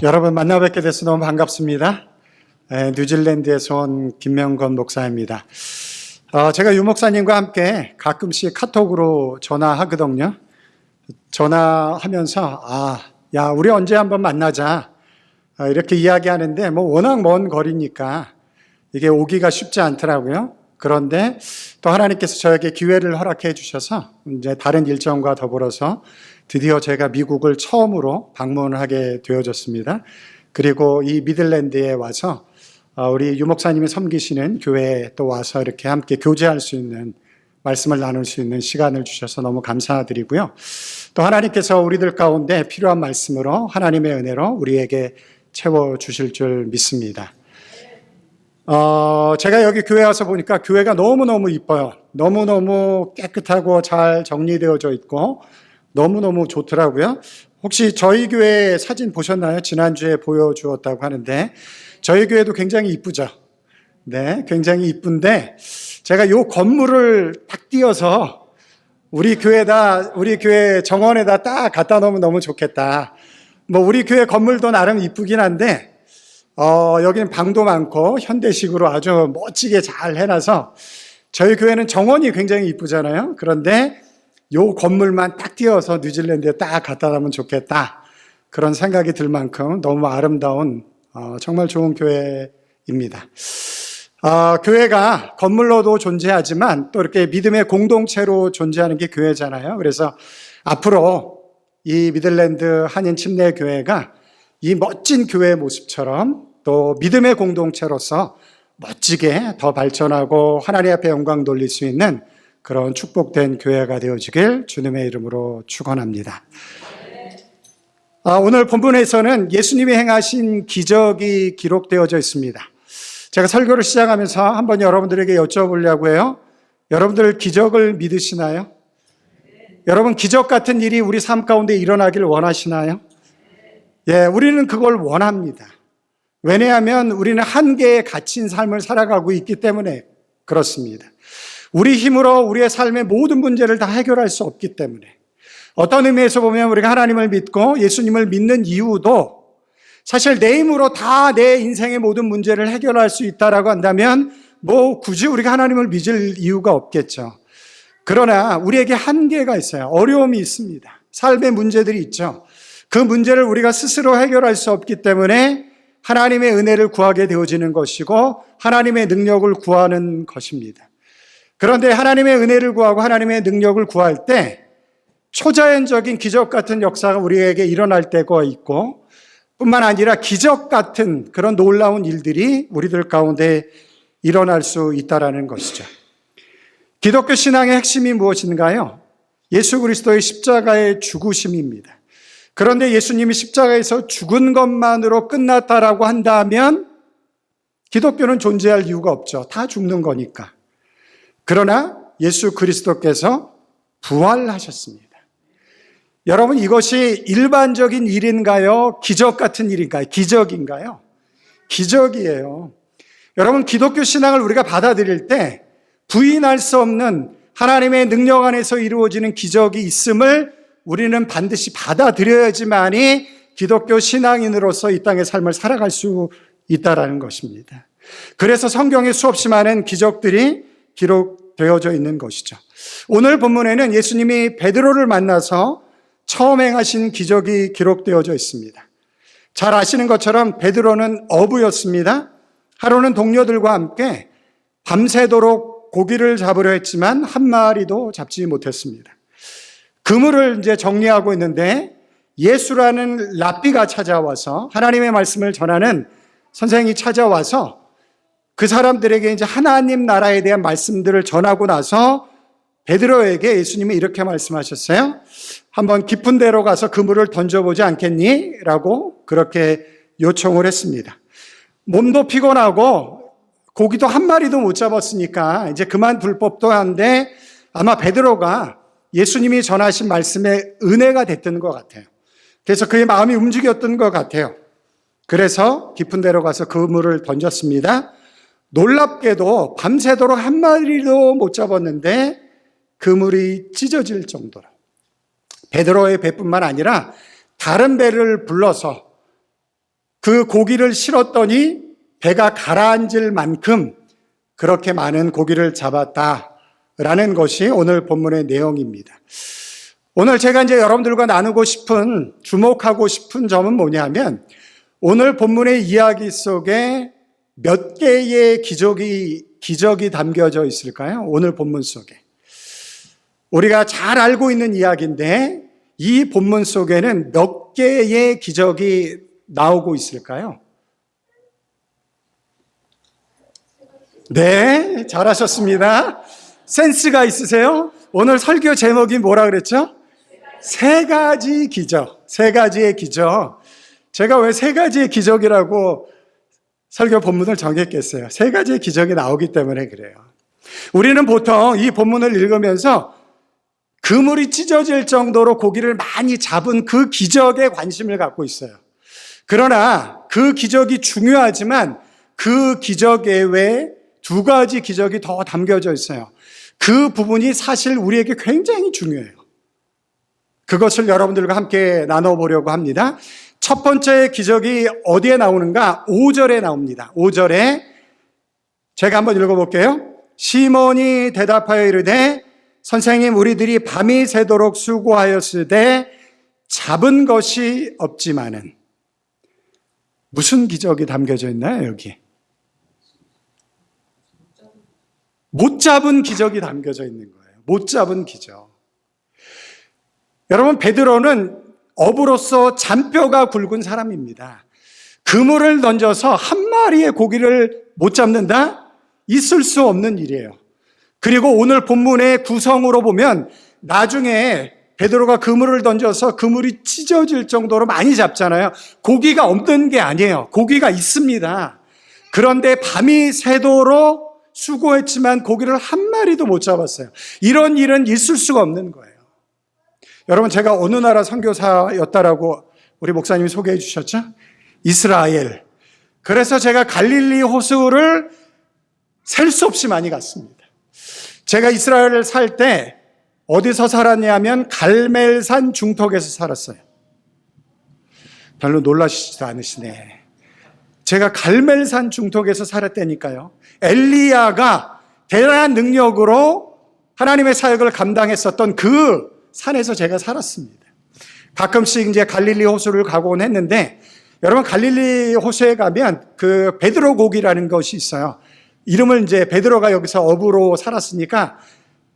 여러분 만나 뵙게 돼서 너무 반갑습니다. 뉴질랜드에서 온 김명건 목사입니다. 제가 유 목사님과 함께 가끔씩 카톡으로 전화하거든요. 전화하면서 야 우리 언제 한번 만나자 이렇게 이야기하는데 워낙 먼 거리니까 이게 오기가 쉽지 않더라고요. 그런데 또 하나님께서 저에게 기회를 허락해 주셔서 이제 다른 일정과 더불어서 드디어 제가 미국을 처음으로 방문하게 되어졌습니다. 그리고 이 미들랜드에 와서 우리 유 목사님이 섬기시는 교회에 또 와서 이렇게 함께 교제할 수 있는, 말씀을 나눌 수 있는 시간을 주셔서 너무 감사드리고요. 또 하나님께서 우리들 가운데 필요한 말씀으로 하나님의 은혜로 우리에게 채워주실 줄 믿습니다. 제가 여기 교회 와서 보니까 교회가 너무너무 이뻐요. 너무너무 깨끗하고 잘 정리되어져 있고 너무너무 좋더라고요. 혹시 저희 교회 사진 보셨나요? 지난주에 보여주었다고 하는데 저희 교회도 굉장히 이쁘죠? 네, 굉장히 이쁜데 제가 요 건물을 딱 띄어서 우리 교회 정원에다 딱 갖다 놓으면 너무 좋겠다. 우리 교회 건물도 나름 이쁘긴 한데 여기는 방도 많고 현대식으로 아주 멋지게 잘 해놔서 저희 교회는 정원이 굉장히 이쁘잖아요. 그런데 요 건물만 딱 띄어서 뉴질랜드에 딱 갖다 놓으면 좋겠다. 그런 생각이 들 만큼 너무 아름다운 정말 좋은 교회입니다. 교회가 건물로도 존재하지만 또 이렇게 믿음의 공동체로 존재하는 게 교회잖아요. 그래서 앞으로 이 미들랜드 한인 침례교회가 이 멋진 교회의 모습처럼 또 믿음의 공동체로서 멋지게 더 발전하고 하나님 앞에 영광 돌릴 수 있는 그런 축복된 교회가 되어지길 주님의 이름으로 축원합니다. 오늘 본문에서는 예수님이 행하신 기적이 기록되어져 있습니다. 제가 설교를 시작하면서 한번 여러분들에게 여쭤보려고 해요. 여러분들 기적을 믿으시나요? 여러분 기적 같은 일이 우리 삶 가운데 일어나길 원하시나요? 예, 우리는 그걸 원합니다. 왜냐하면 우리는 한계에 갇힌 삶을 살아가고 있기 때문에 그렇습니다. 우리 힘으로 우리의 삶의 모든 문제를 다 해결할 수 없기 때문에 어떤 의미에서 보면 우리가 하나님을 믿고 예수님을 믿는 이유도 사실 내 힘으로 다 내 인생의 모든 문제를 해결할 수 있다라고 한다면 굳이 우리가 하나님을 믿을 이유가 없겠죠. 그러나 우리에게 한계가 있어요. 어려움이 있습니다. 삶의 문제들이 있죠. 그 문제를 우리가 스스로 해결할 수 없기 때문에 하나님의 은혜를 구하게 되어지는 것이고 하나님의 능력을 구하는 것입니다. 그런데 하나님의 은혜를 구하고 하나님의 능력을 구할 때 초자연적인 기적 같은 역사가 우리에게 일어날 때가 있고 뿐만 아니라 기적 같은 그런 놀라운 일들이 우리들 가운데 일어날 수 있다는 것이죠. 기독교 신앙의 핵심이 무엇인가요? 예수 그리스도의 십자가의 죽으심입니다. 그런데 예수님이 십자가에서 죽은 것만으로 끝났다라고 한다면 기독교는 존재할 이유가 없죠. 다 죽는 거니까. 그러나 예수 그리스도께서 부활하셨습니다. 여러분 이것이 일반적인 일인가요? 기적 같은 일인가요? 기적인가요? 기적이에요. 여러분 기독교 신앙을 우리가 받아들일 때 부인할 수 없는 하나님의 능력 안에서 이루어지는 기적이 있음을 우리는 반드시 받아들여야지만이 기독교 신앙인으로서 이 땅의 삶을 살아갈 수 있다는 것입니다. 그래서 성경에 수없이 많은 기적들이 기록되어져 있는 것이죠. 오늘 본문에는 예수님이 베드로를 만나서 처음 행하신 기적이 기록되어져 있습니다. 잘 아시는 것처럼 베드로는 어부였습니다. 하루는 동료들과 함께 밤새도록 고기를 잡으려 했지만 한 마리도 잡지 못했습니다. 그물을 이제 정리하고 있는데 예수라는 랍비가 찾아와서 하나님의 말씀을 전하는 선생이 찾아와서 그 사람들에게 이제 하나님 나라에 대한 말씀들을 전하고 나서 베드로에게 예수님이 이렇게 말씀하셨어요. 한번 깊은 데로 가서 그물을 던져보지 않겠니? 라고 그렇게 요청을 했습니다. 몸도 피곤하고 고기도 한 마리도 못 잡았으니까 이제 그만둘 법도 한데 아마 베드로가 예수님이 전하신 말씀에 은혜가 됐던 것 같아요. 그래서 그의 마음이 움직였던 것 같아요. 그래서 깊은 데로 가서 그물을 던졌습니다. 놀랍게도 밤새도록 한 마리도 못 잡았는데 그물이 찢어질 정도로 베드로의 배뿐만 아니라 다른 배를 불러서 그 고기를 실었더니 배가 가라앉을 만큼 그렇게 많은 고기를 잡았다라는 것이 오늘 본문의 내용입니다. 오늘 제가 이제 여러분들과 나누고 싶은, 주목하고 싶은 점은 뭐냐면, 오늘 본문의 이야기 속에 몇 개의 기적이 담겨져 있을까요? 오늘 본문 속에. 우리가 잘 알고 있는 이야기인데 이 본문 속에는 몇 개의 기적이 나오고 있을까요? 네, 잘하셨습니다. 센스가 있으세요? 오늘 설교 제목이 뭐라 그랬죠? 세 가지 기적, 세 가지의 기적. 제가 왜 세 가지의 기적이라고 설교 본문을 정했겠어요? 세 가지의 기적이 나오기 때문에 그래요. 우리는 보통 이 본문을 읽으면서 그물이 찢어질 정도로 고기를 많이 잡은 그 기적에 관심을 갖고 있어요. 그러나 그 기적이 중요하지만 그 기적 외에 두 가지 기적이 더 담겨져 있어요. 그 부분이 사실 우리에게 굉장히 중요해요. 그것을 여러분들과 함께 나눠보려고 합니다. 첫 번째 기적이 어디에 나오는가? 5절에 나옵니다. 5절에 제가 한번 읽어볼게요. 시몬이 대답하여 이르되 선생님, 우리들이 밤이 새도록 수고하였으되 잡은 것이 없지만은. 무슨 기적이 담겨져 있나요, 여기? 못 잡은 기적이 담겨져 있는 거예요. 못 잡은 기적. 여러분, 베드로는 어부로서 잔뼈가 굵은 사람입니다. 그물을 던져서 한 마리의 고기를 못 잡는다? 있을 수 없는 일이에요. 그리고 오늘 본문의 구성으로 보면 나중에 베드로가 그물을 던져서 그물이 찢어질 정도로 많이 잡잖아요. 고기가 없는 게 아니에요. 고기가 있습니다. 그런데 밤이 새도록 수고했지만 고기를 한 마리도 못 잡았어요. 이런 일은 있을 수가 없는 거예요. 여러분, 제가 어느 나라 선교사였다라고 우리 목사님이 소개해 주셨죠? 이스라엘. 그래서 제가 갈릴리 호수를 셀 수 없이 많이 갔습니다. 제가 이스라엘을 살 때 어디서 살았냐면 갈멜산 중턱에서 살았어요. 별로 놀라시지도 않으시네. 제가 갈멜산 중턱에서 살았다니까요. 엘리야가 대단한 능력으로 하나님의 사역을 감당했었던 그 산에서 제가 살았습니다. 가끔씩 이제 갈릴리 호수를 가곤 했는데, 여러분, 갈릴리 호수에 가면 그 베드로 고기라는 것이 있어요. 이름을 이제 베드로가 여기서 어부로 살았으니까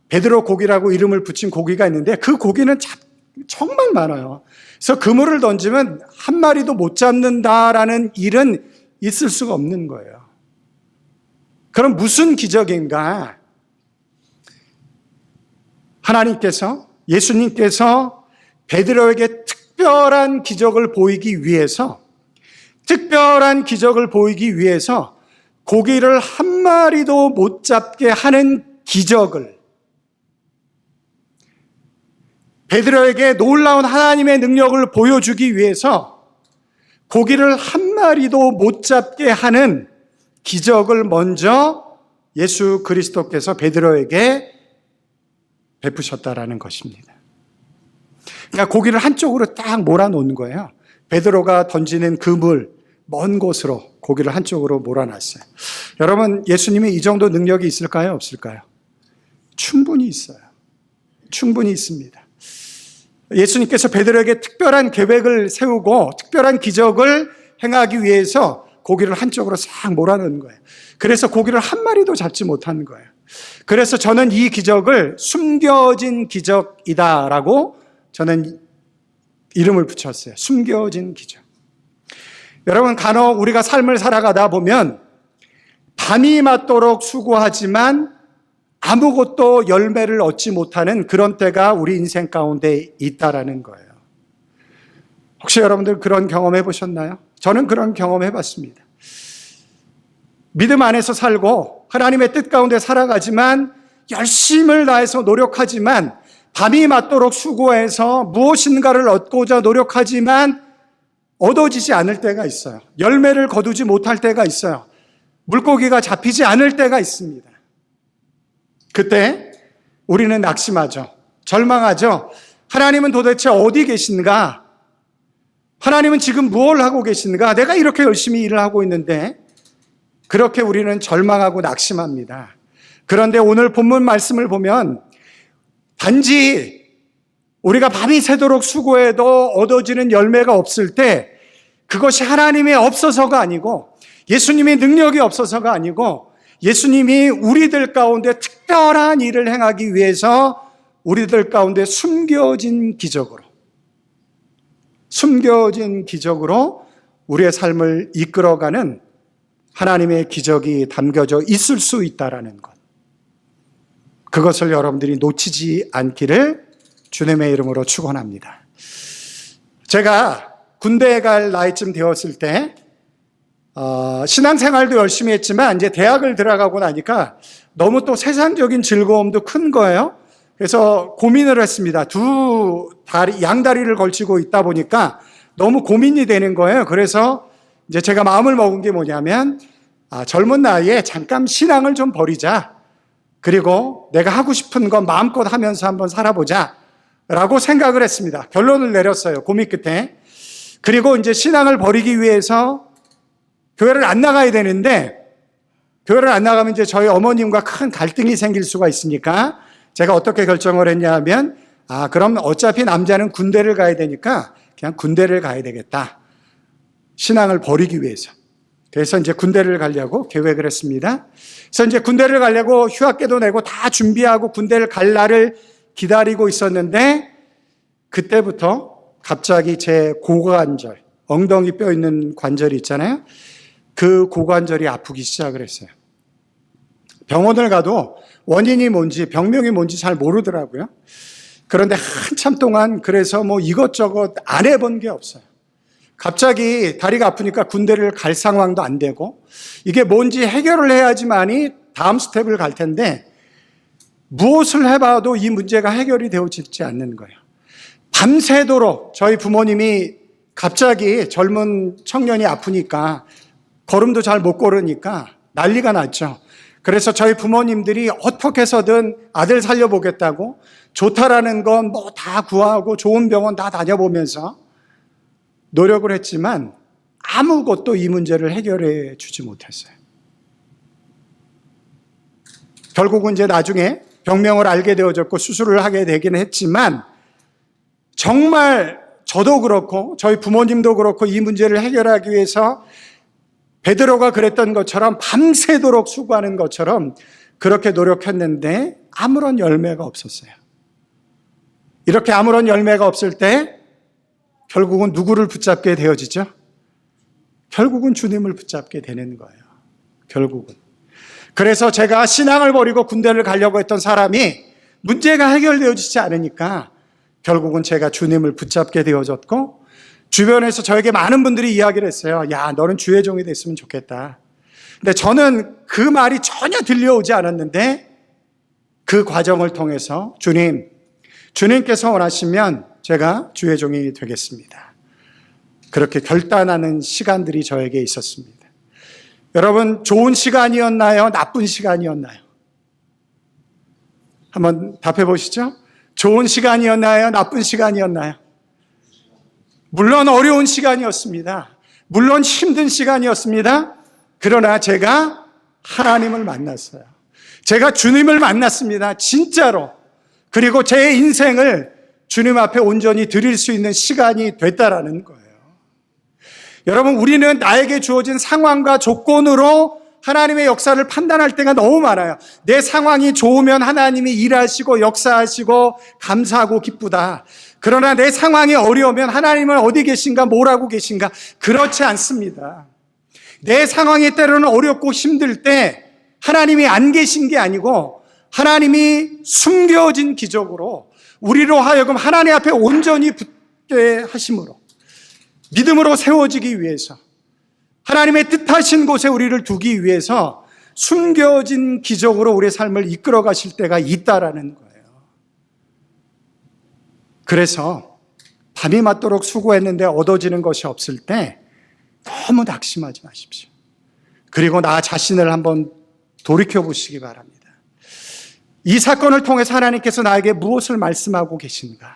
베드로 고기라고 이름을 붙인 고기가 있는데 그 고기는 정말 많아요. 그래서 그물을 던지면 한 마리도 못 잡는다라는 일은 있을 수가 없는 거예요. 그럼 무슨 기적인가? 하나님께서, 예수님께서 베드로에게 특별한 기적을 보이기 위해서 고기를 한 마리도 못 잡게 하는 기적을, 베드로에게 놀라운 하나님의 능력을 보여주기 위해서 고기를 한 마리도 못 잡게 하는 기적을 먼저 예수 그리스도께서 베드로에게 베푸셨다라는 것입니다. 그러니까 고기를 한쪽으로 딱 몰아놓는 거예요. 베드로가 던지는 그물, 먼 곳으로 고기를 한쪽으로 몰아놨어요. 여러분, 예수님이 이 정도 능력이 있을까요? 없을까요? 충분히 있어요. 충분히 있습니다. 예수님께서 베드로에게 특별한 계획을 세우고 특별한 기적을 행하기 위해서 고기를 한쪽으로 싹 몰아넣는 거예요. 그래서 고기를 한 마리도 잡지 못한 거예요. 그래서 저는 이 기적을 숨겨진 기적이다라고 저는 이름을 붙였어요. 숨겨진 기적. 여러분, 간혹 우리가 삶을 살아가다 보면 밤이 맞도록 수고하지만 아무것도 열매를 얻지 못하는 그런 때가 우리 인생 가운데 있다라는 거예요. 혹시 여러분들 그런 경험해 보셨나요? 저는 그런 경험해 봤습니다. 믿음 안에서 살고 하나님의 뜻 가운데 살아가지만 열심을 다해서 노력하지만 밤이 맞도록 수고해서 무엇인가를 얻고자 노력하지만 얻어지지 않을 때가 있어요. 열매를 거두지 못할 때가 있어요. 물고기가 잡히지 않을 때가 있습니다. 그때 우리는 낙심하죠. 절망하죠. 하나님은 도대체 어디 계신가? 하나님은 지금 무엇을 하고 계신가? 내가 이렇게 열심히 일을 하고 있는데 그렇게 우리는 절망하고 낙심합니다. 그런데 오늘 본문 말씀을 보면 단지 우리가 밤이 새도록 수고해도 얻어지는 열매가 없을 때 그것이 하나님이 없어서가 아니고 예수님의 능력이 없어서가 아니고 예수님이 우리들 가운데 특별한 일을 행하기 위해서 우리들 가운데 숨겨진 기적으로 우리의 삶을 이끌어가는 하나님의 기적이 담겨져 있을 수 있다는 것. 그것을 여러분들이 놓치지 않기를 주님의 이름으로 축원합니다. 제가 군대에 갈 나이쯤 되었을 때 신앙생활도 열심히 했지만 이제 대학을 들어가고 나니까 너무 또 세상적인 즐거움도 큰 거예요. 그래서 고민을 했습니다. 양다리를 걸치고 있다 보니까 너무 고민이 되는 거예요. 그래서 이제 제가 마음을 먹은 게 뭐냐면 젊은 나이에 잠깐 신앙을 좀 버리자. 그리고 내가 하고 싶은 건 마음껏 하면서 한번 살아보자 라고 생각을 했습니다. 결론을 내렸어요. 고민 끝에. 그리고 이제 신앙을 버리기 위해서 교회를 안 나가야 되는데 교회를 안 나가면 이제 저희 어머님과 큰 갈등이 생길 수가 있으니까 제가 어떻게 결정을 했냐 하면 그럼 어차피 남자는 군대를 가야 되니까 그냥 군대를 가야 되겠다. 신앙을 버리기 위해서. 그래서 이제 군대를 가려고 계획을 했습니다. 그래서 이제 군대를 가려고 휴학계도 내고 다 준비하고 군대를 갈 날을 기다리고 있었는데 그때부터 갑자기 제 고관절, 엉덩이 뼈 있는 관절이 있잖아요. 그 고관절이 아프기 시작을 했어요. 병원을 가도 원인이 뭔지 병명이 뭔지 잘 모르더라고요. 그런데 한참 동안 그래서 뭐 이것저것 안 해본 게 없어요. 갑자기 다리가 아프니까 군대를 갈 상황도 안 되고 이게 뭔지 해결을 해야지만이 다음 스텝을 갈 텐데 무엇을 해봐도 이 문제가 해결이 되어지지 않는 거예요. 밤새도록 저희 부모님이 갑자기 젊은 청년이 아프니까 걸음도 잘 못 걸으니까 난리가 났죠. 그래서 저희 부모님들이 어떻게 해서든 아들 살려보겠다고 좋다라는 건 뭐 다 구하고 좋은 병원 다 다녀보면서 노력을 했지만 아무것도 이 문제를 해결해 주지 못했어요. 결국은 이제 나중에 병명을 알게 되어졌고 수술을 하게 되긴 했지만 정말 저도 그렇고 저희 부모님도 그렇고 이 문제를 해결하기 위해서 베드로가 그랬던 것처럼 밤새도록 수고하는 것처럼 그렇게 노력했는데 아무런 열매가 없었어요. 이렇게 아무런 열매가 없을 때 결국은 누구를 붙잡게 되어지죠? 결국은 주님을 붙잡게 되는 거예요. 결국은. 그래서 제가 신앙을 버리고 군대를 가려고 했던 사람이 문제가 해결되어지지 않으니까 결국은 제가 주님을 붙잡게 되어졌고 주변에서 저에게 많은 분들이 이야기를 했어요. 야, 너는 주의 종이 됐으면 좋겠다. 근데 저는 그 말이 전혀 들려오지 않았는데 그 과정을 통해서 주님께서 원하시면 제가 주의 종이 되겠습니다. 그렇게 결단하는 시간들이 저에게 있었습니다. 여러분, 좋은 시간이었나요? 나쁜 시간이었나요? 한번 답해 보시죠. 좋은 시간이었나요? 나쁜 시간이었나요? 물론 어려운 시간이었습니다. 물론 힘든 시간이었습니다. 그러나 제가 하나님을 만났어요. 제가 주님을 만났습니다. 진짜로. 그리고 제 인생을 주님 앞에 온전히 드릴 수 있는 시간이 됐다라는 거예요. 여러분, 우리는 나에게 주어진 상황과 조건으로 하나님의 역사를 판단할 때가 너무 많아요. 내 상황이 좋으면 하나님이 일하시고 역사하시고 감사하고 기쁘다. 그러나 내 상황이 어려우면 하나님은 어디 계신가, 뭘 하고 계신가? 그렇지 않습니다. 내 상황이 때로는 어렵고 힘들 때 하나님이 안 계신 게 아니고 하나님이 숨겨진 기적으로 우리로 하여금 하나님 앞에 온전히 붙게 하심으로 믿음으로 세워지기 위해서 하나님의 뜻하신 곳에 우리를 두기 위해서 숨겨진 기적으로 우리의 삶을 이끌어 가실 때가 있다라는 거예요. 그래서 밤이 맞도록 수고했는데 얻어지는 것이 없을 때 너무 낙심하지 마십시오. 그리고 나 자신을 한번 돌이켜 보시기 바랍니다. 이 사건을 통해서 하나님께서 나에게 무엇을 말씀하고 계신가?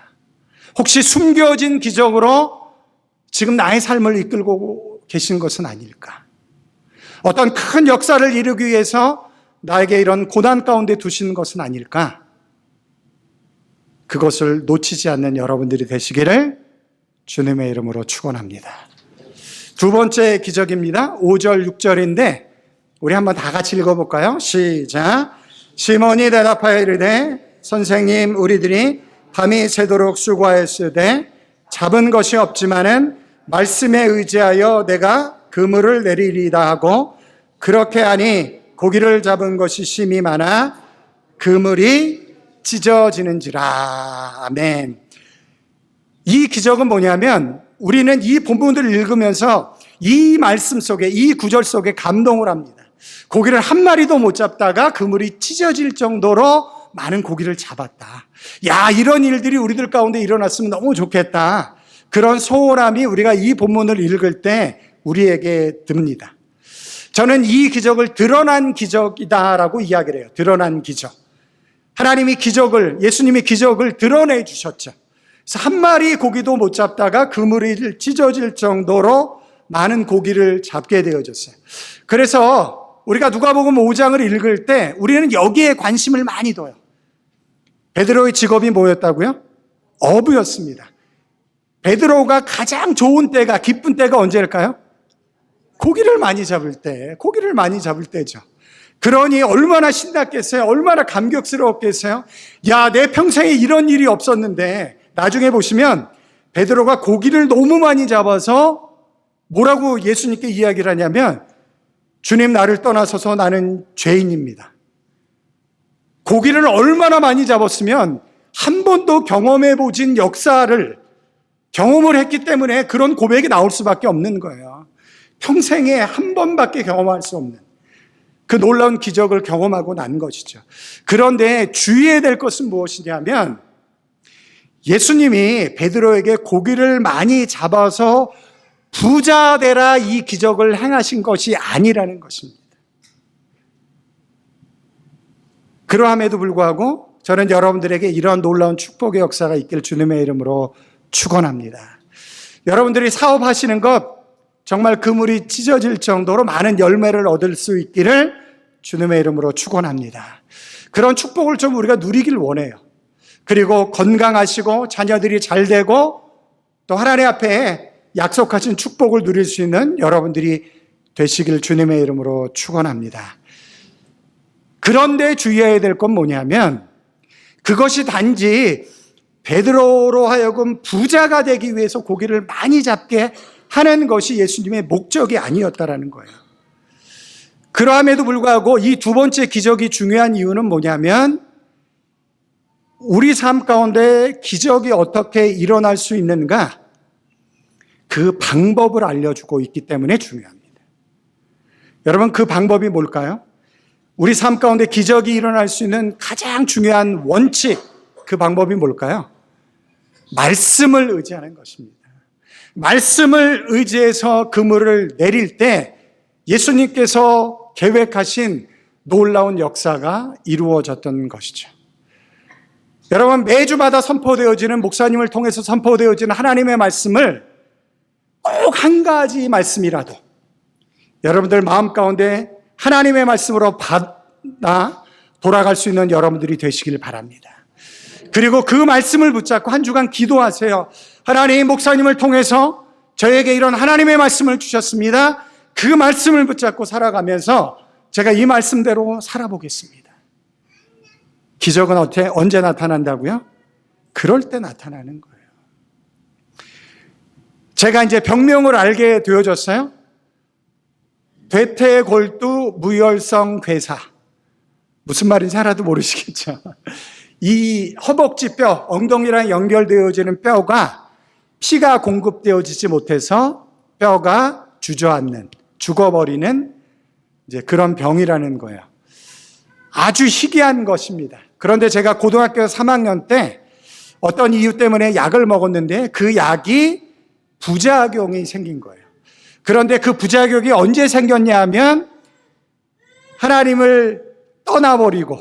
혹시 숨겨진 기적으로 지금 나의 삶을 이끌고 계신 것은 아닐까? 어떤 큰 역사를 이루기 위해서 나에게 이런 고난 가운데 두시는 것은 아닐까? 그것을 놓치지 않는 여러분들이 되시기를 주님의 이름으로 축원합니다. 두 번째 기적입니다. 5절, 6절인데 우리 한번 다 같이 읽어볼까요? 시작. 시몬이 대답하여 이르되 선생님, 우리들이 밤이 새도록 수고하였으되 잡은 것이 없지만은 말씀에 의지하여 내가 그물을 내리리다 하고 그렇게 하니 고기를 잡은 것이 심히 많아 그물이 찢어지는지라. 아멘. 이 기적은 뭐냐면 우리는 이 본문들을 읽으면서 이 말씀 속에, 이 구절 속에 감동을 합니다. 고기를 한 마리도 못 잡다가 그물이 찢어질 정도로 많은 고기를 잡았다. 야, 이런 일들이 우리들 가운데 일어났으면 너무 좋겠다. 그런 소홀함이 우리가 이 본문을 읽을 때 우리에게 듭니다. 저는 이 기적을 드러난 기적이다라고 이야기를 해요. 드러난 기적. 하나님이 기적을, 예수님이 기적을 드러내 주셨죠. 그래서 한 마리 고기도 못 잡다가 그물이 찢어질 정도로 많은 고기를 잡게 되어졌어요. 그래서 우리가 누가복음 5장을 읽을 때 우리는 여기에 관심을 많이 둬요. 베드로의 직업이 뭐였다고요? 어부였습니다. 베드로가 가장 좋은 때가, 기쁜 때가 언제일까요? 고기를 많이 잡을 때, 고기를 많이 잡을 때죠. 그러니 얼마나 신났겠어요? 얼마나 감격스러웠겠어요? 야, 내 평생에 이런 일이 없었는데. 나중에 보시면 베드로가 고기를 너무 많이 잡아서 뭐라고 예수님께 이야기를 하냐면, 주님, 나를 떠나서서 나는 죄인입니다. 고기를 얼마나 많이 잡았으면 한 번도 경험해 보진 역사를 경험을 했기 때문에 그런 고백이 나올 수밖에 없는 거예요. 평생에 한 번밖에 경험할 수 없는 그 놀라운 기적을 경험하고 난 것이죠. 그런데 주의해야 될 것은 무엇이냐면, 예수님이 베드로에게 고기를 많이 잡아서 부자 되라 이 기적을 행하신 것이 아니라는 것입니다. 그러함에도 불구하고 저는 여러분들에게 이러한 놀라운 축복의 역사가 있길 주님의 이름으로 축원합니다. 여러분들이 사업하시는 것 정말 그물이 찢어질 정도로 많은 열매를 얻을 수 있기를 주님의 이름으로 축원합니다. 그런 축복을 좀 우리가 누리길 원해요. 그리고 건강하시고 자녀들이 잘 되고 또 하나님 앞에 약속하신 축복을 누릴 수 있는 여러분들이 되시길 주님의 이름으로 축원합니다. 그런데 주의해야 될 건 뭐냐면, 그것이 단지 베드로로 하여금 부자가 되기 위해서 고기를 많이 잡게 하는 것이 예수님의 목적이 아니었다라는 거예요. 그러함에도 불구하고 이 두 번째 기적이 중요한 이유는 뭐냐면, 우리 삶 가운데 기적이 어떻게 일어날 수 있는가, 그 방법을 알려주고 있기 때문에 중요합니다. 여러분, 그 방법이 뭘까요? 우리 삶 가운데 기적이 일어날 수 있는 가장 중요한 원칙, 그 방법이 뭘까요? 말씀을 의지하는 것입니다. 말씀을 의지해서 그물을 내릴 때 예수님께서 계획하신 놀라운 역사가 이루어졌던 것이죠. 여러분, 매주마다 선포되어지는, 목사님을 통해서 선포되어지는 하나님의 말씀을 꼭 한 가지 말씀이라도 여러분들 마음 가운데 하나님의 말씀으로 받아 돌아갈 수 있는 여러분들이 되시길 바랍니다. 그리고 그 말씀을 붙잡고 한 주간 기도하세요. 하나님, 목사님을 통해서 저에게 이런 하나님의 말씀을 주셨습니다. 그 말씀을 붙잡고 살아가면서 제가 이 말씀대로 살아보겠습니다. 기적은 언제 나타난다고요? 그럴 때 나타나는 거예요. 제가 이제 병명을 알게 되어졌어요. 대퇴골두 무혈성 괴사. 무슨 말인지 하나도 모르시겠죠? 이 허벅지 뼈, 엉덩이랑 연결되어지는 뼈가 피가 공급되어지지 못해서 뼈가 주저앉는, 죽어버리는 이제 그런 병이라는 거예요. 아주 희귀한 것입니다. 그런데 제가 고등학교 3학년 때 어떤 이유 때문에 약을 먹었는데 그 약이 부작용이 생긴 거예요. 그런데 그 부작용이 언제 생겼냐 하면, 하나님을 떠나버리고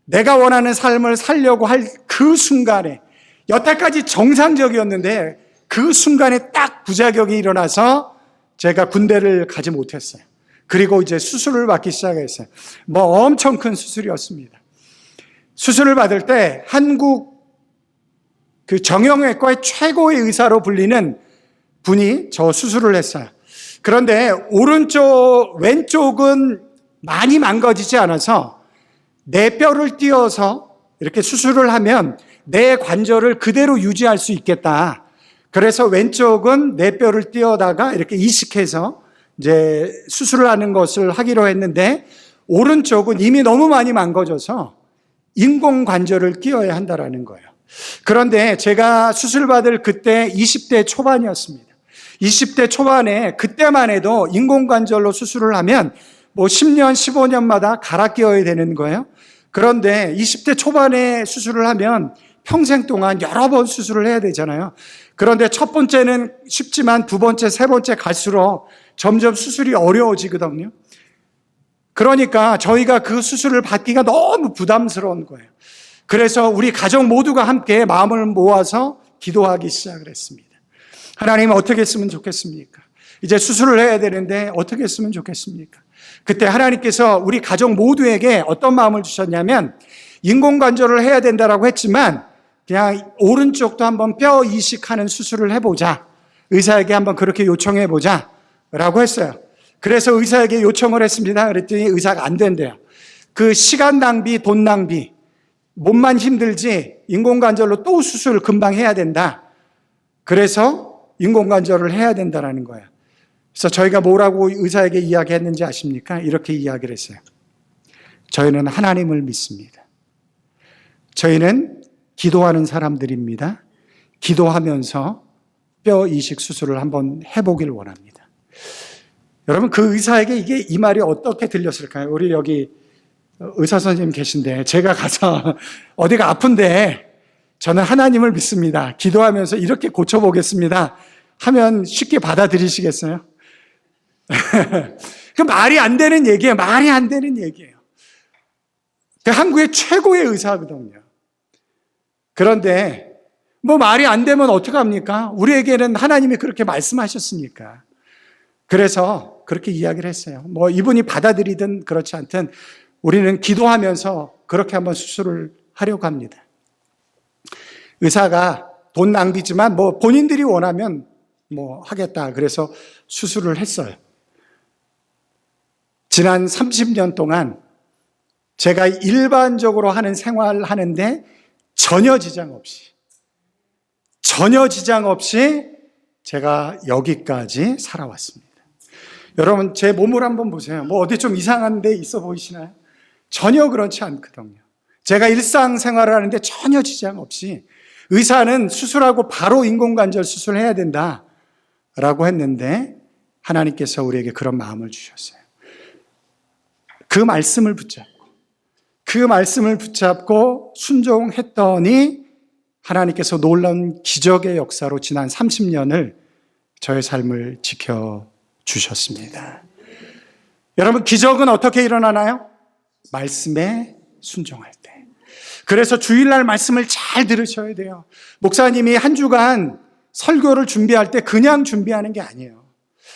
내가 원하는 삶을 살려고 할 그 순간에, 여태까지 정상적이었는데 그 순간에 딱 부작용이 일어나서 제가 군대를 가지 못했어요. 그리고 이제 수술을 받기 시작했어요. 뭐 엄청 큰 수술이었습니다. 수술을 받을 때 한국 그 정형외과의 최고의 의사로 불리는 분이 저 수술을 했어요. 그런데 왼쪽은 많이 망가지지 않아서 내 뼈를 띄어서 이렇게 수술을 하면 내 관절을 그대로 유지할 수 있겠다. 그래서 왼쪽은 내 뼈를 띄어다가 이렇게 이식해서 이제 수술을 하는 것을 하기로 했는데, 오른쪽은 이미 너무 많이 망가져서 인공관절을 끼워야 한다라는 거예요. 그런데 제가 수술받을 그때 20대 초반이었습니다. 20대 초반에 그때만 해도 인공관절로 수술을 하면 뭐 10년, 15년마다 갈아 끼워야 되는 거예요. 그런데 20대 초반에 수술을 하면 평생 동안 여러 번 수술을 해야 되잖아요. 그런데 첫 번째는 쉽지만 두 번째, 세 번째 갈수록 점점 수술이 어려워지거든요. 그러니까 저희가 그 수술을 받기가 너무 부담스러운 거예요. 그래서 우리 가족 모두가 함께 마음을 모아서 기도하기 시작을 했습니다. 하나님, 어떻게 했으면 좋겠습니까? 이제 수술을 해야 되는데 어떻게 했으면 좋겠습니까? 그때 하나님께서 우리 가족 모두에게 어떤 마음을 주셨냐면, 인공관절을 해야 된다라고 했지만 그냥 오른쪽도 한번 뼈 이식하는 수술을 해보자, 의사에게 한번 그렇게 요청해보자 라고 했어요. 그래서 의사에게 요청을 했습니다. 그랬더니 의사가 안 된대요. 그 시간 낭비, 돈 낭비, 몸만 힘들지 인공관절로 또 수술 금방 해야 된다. 그래서 인공관절을 해야 된다는 거예요. 그래서 저희가 뭐라고 의사에게 이야기했는지 아십니까? 이렇게 이야기를 했어요. 저희는 하나님을 믿습니다. 저희는 기도하는 사람들입니다. 기도하면서 뼈 이식 수술을 한번 해보길 원합니다. 여러분, 그 의사에게 이 말이 어떻게 들렸을까요? 우리 여기 의사 선생님 계신데, 제가 가서 어디가 아픈데 저는 하나님을 믿습니다, 기도하면서 이렇게 고쳐보겠습니다 하면 쉽게 받아들이시겠어요? 그 말이 안 되는 얘기예요. 말이 안 되는 얘기예요. 그 한국의 최고의 의사거든요. 그런데 뭐 말이 안 되면 어떡합니까? 우리에게는 하나님이 그렇게 말씀하셨으니까. 그래서 그렇게 이야기를 했어요. 뭐 이분이 받아들이든 그렇지 않든 우리는 기도하면서 그렇게 한번 수술을 하려고 합니다. 의사가 돈 낭비지만 뭐 본인들이 원하면 뭐 하겠다. 그래서 수술을 했어요. 지난 30년 동안 제가 일반적으로 하는 생활을 하는데 전혀 지장 없이 제가 여기까지 살아왔습니다. 여러분, 제 몸을 한번 보세요. 뭐 어디 좀 이상한 데 있어 보이시나요? 전혀 그렇지 않거든요. 제가 일상생활을 하는데 전혀 지장 없이, 의사는 수술하고 바로 인공관절 수술해야 된다라고 했는데 하나님께서 우리에게 그런 마음을 주셨어요. 그 말씀을 붙잡고 순종했더니 하나님께서 놀라운 기적의 역사로 지난 30년을 저의 삶을 지켜주셨습니다. 여러분, 기적은 어떻게 일어나나요? 말씀에 순종할 때. 그래서 주일날 말씀을 잘 들으셔야 돼요. 목사님이 한 주간 설교를 준비할 때 그냥 준비하는 게 아니에요.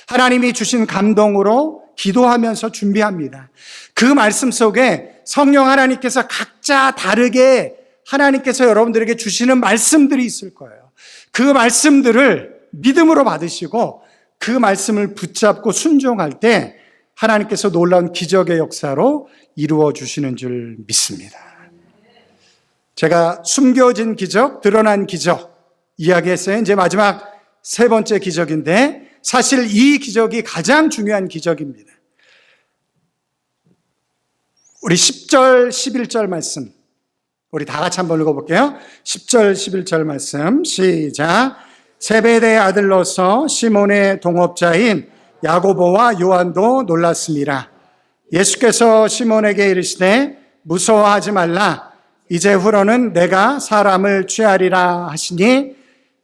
하나님이 주신 감동으로 기도하면서 준비합니다. 그 말씀 속에 성령 하나님께서 각자 다르게 하나님께서 여러분들에게 주시는 말씀들이 있을 거예요. 그 말씀들을 믿음으로 받으시고 그 말씀을 붙잡고 순종할 때 하나님께서 놀라운 기적의 역사로 이루어 주시는 줄 믿습니다. 제가 숨겨진 기적, 드러난 기적 이야기했어요. 이제 마지막 세 번째 기적인데, 사실 이 기적이 가장 중요한 기적입니다. 우리 10절, 11절 말씀 우리 다 같이 한번 읽어볼게요. 10절, 11절 말씀 시작. 세베대의 아들로서 시몬의 동업자인 야고보와 요한도 놀랐습니다. 예수께서 시몬에게 이르시되 무서워하지 말라. 이제후로는 내가 사람을 취하리라 하시니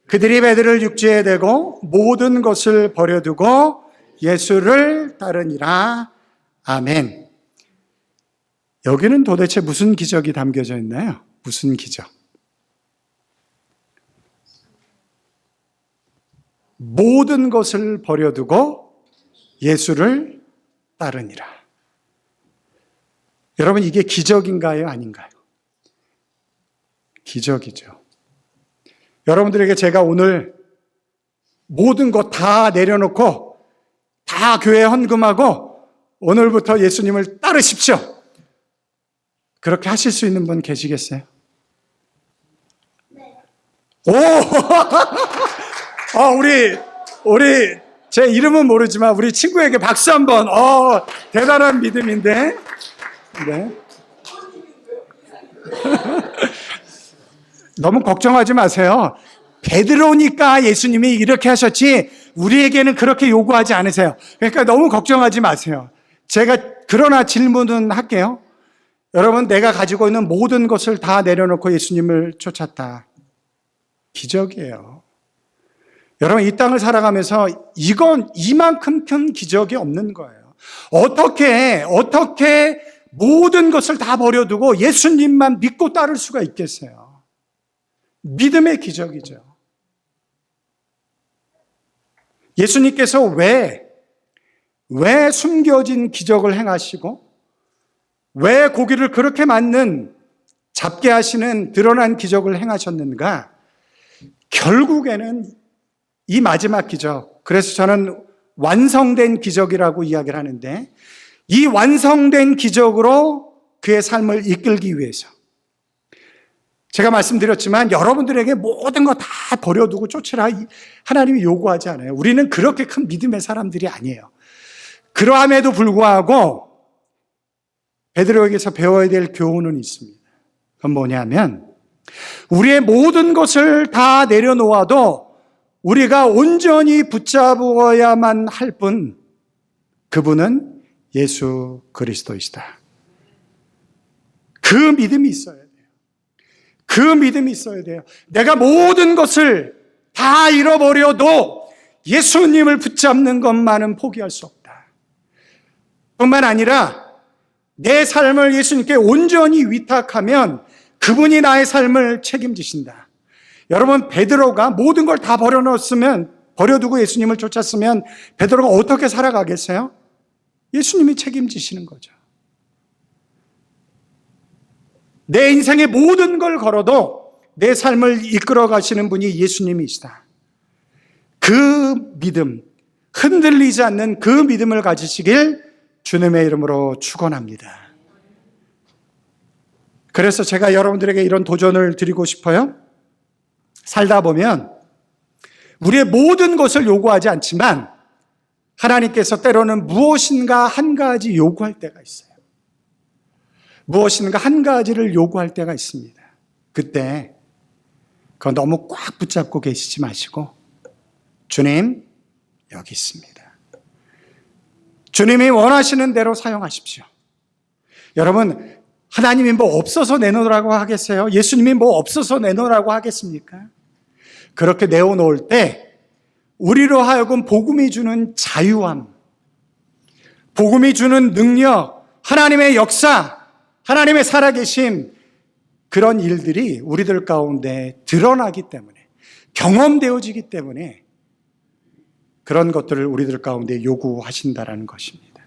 그들이 배들을 육지에 대고 모든 것을 버려두고 예수를 따르니라. 아멘. 여기는 도대체 무슨 기적이 담겨져 있나요? 무슨 기적? 모든 것을 버려두고 예수를 따르니라. 여러분, 이게 기적인가요? 아닌가요? 기적이죠. 여러분들에게 제가 오늘 모든 것 다 내려놓고 다 교회에 헌금하고 오늘부터 예수님을 따르십시오, 그렇게 하실 수 있는 분 계시겠어요? 네. 오! 우리 제 이름은 모르지만 우리 친구에게 박수 한번. 대단한 믿음인데. 네. 너무 걱정하지 마세요. 베드로니까 예수님이 이렇게 하셨지 우리에게는 그렇게 요구하지 않으세요. 그러니까 너무 걱정하지 마세요. 제가 그러나 질문은 할게요. 여러분, 내가 가지고 있는 모든 것을 다 내려놓고 예수님을 쫓았다. 기적이에요. 여러분, 이 땅을 살아가면서 이만큼 큰 기적이 없는 거예요. 어떻게 모든 것을 다 버려두고 예수님만 믿고 따를 수가 있겠어요? 믿음의 기적이죠. 예수님께서 왜 숨겨진 기적을 행하시고 왜 고기를 그렇게 잡게 하시는 드러난 기적을 행하셨는가? 결국에는 이 마지막 기적, 그래서 저는 완성된 기적이라고 이야기를 하는데, 이 완성된 기적으로 그의 삶을 이끌기 위해서, 제가 말씀드렸지만 여러분들에게 모든 거 다 버려두고 쫓으라 하나님이 요구하지 않아요. 우리는 그렇게 큰 믿음의 사람들이 아니에요. 그러함에도 불구하고 베드로에게서 배워야 될 교훈은 있습니다. 그건 뭐냐면, 우리의 모든 것을 다 내려놓아도 우리가 온전히 붙잡아야만 할 분, 그분은 예수 그리스도이시다. 그 믿음이 있어야 돼요. 그 믿음이 있어야 돼요. 내가 모든 것을 다 잃어버려도 예수님을 붙잡는 것만은 포기할 수 없다. 뿐만 아니라 내 삶을 예수님께 온전히 위탁하면 그분이 나의 삶을 책임지신다. 여러분, 베드로가 모든 걸 다 버려두고 예수님을 쫓았으면 베드로가 어떻게 살아가겠어요? 예수님이 책임지시는 거죠. 내 인생의 모든 걸 걸어도 내 삶을 이끌어 가시는 분이 예수님이시다. 그 믿음, 흔들리지 않는 그 믿음을 가지시길 주님의 이름으로 축원합니다. 그래서 제가 여러분들에게 이런 도전을 드리고 싶어요. 살다 보면 우리의 모든 것을 요구하지 않지만 하나님께서 때로는 무엇인가 한 가지 요구할 때가 있어요. 무엇인가 한 가지를 요구할 때가 있습니다. 그때 그거 너무 꽉 붙잡고 계시지 마시고, 주님, 여기 있습니다. 주님이 원하시는 대로 사용하십시오. 여러분, 하나님이 뭐 없어서 내놓으라고 하겠어요? 예수님이 뭐 없어서 내놓으라고 하겠습니까? 그렇게 내어놓을 때 우리로 하여금 복음이 주는 자유함, 복음이 주는 능력, 하나님의 역사, 하나님의 살아계심, 그런 일들이 우리들 가운데 드러나기 때문에, 경험되어지기 때문에 그런 것들을 우리들 가운데 요구하신다라는 것입니다.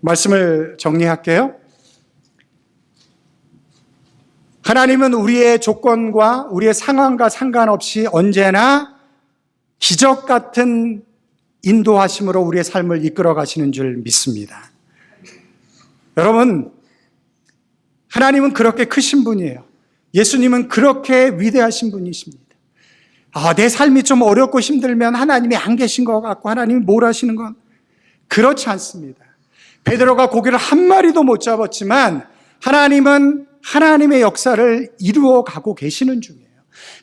말씀을 정리할게요. 하나님은 우리의 조건과 우리의 상황과 상관없이 언제나 기적 같은 인도하심으로 우리의 삶을 이끌어 가시는 줄 믿습니다. 여러분, 하나님은 그렇게 크신 분이에요. 예수님은 그렇게 위대하신 분이십니다. 내 삶이 좀 어렵고 힘들면 하나님이 안 계신 것 같고 하나님이 뭘 하시는 건 그렇지 않습니다. 베드로가 고기를 한 마리도 못 잡았지만 하나님은 하나님의 역사를 이루어 가고 계시는 중이에요.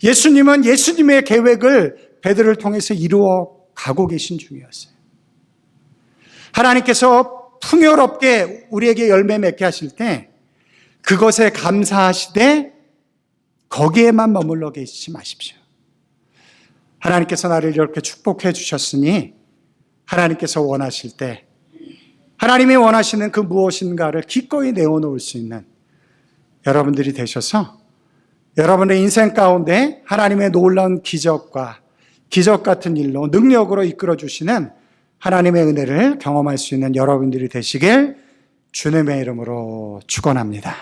예수님은 예수님의 계획을 베드로를 통해서 이루어 가고 계신 중이었어요. 하나님께서 풍요롭게 우리에게 열매 맺게 하실 때 그것에 감사하시되 거기에만 머물러 계시지 마십시오. 하나님께서 나를 이렇게 축복해 주셨으니 하나님께서 원하실 때 하나님이 원하시는 그 무엇인가를 기꺼이 내어놓을 수 있는 여러분들이 되셔서 여러분의 인생 가운데 하나님의 놀라운 기적과 기적 같은 일로 능력으로 이끌어 주시는 하나님의 은혜를 경험할 수 있는 여러분들이 되시길 주님의 이름으로 축원합니다.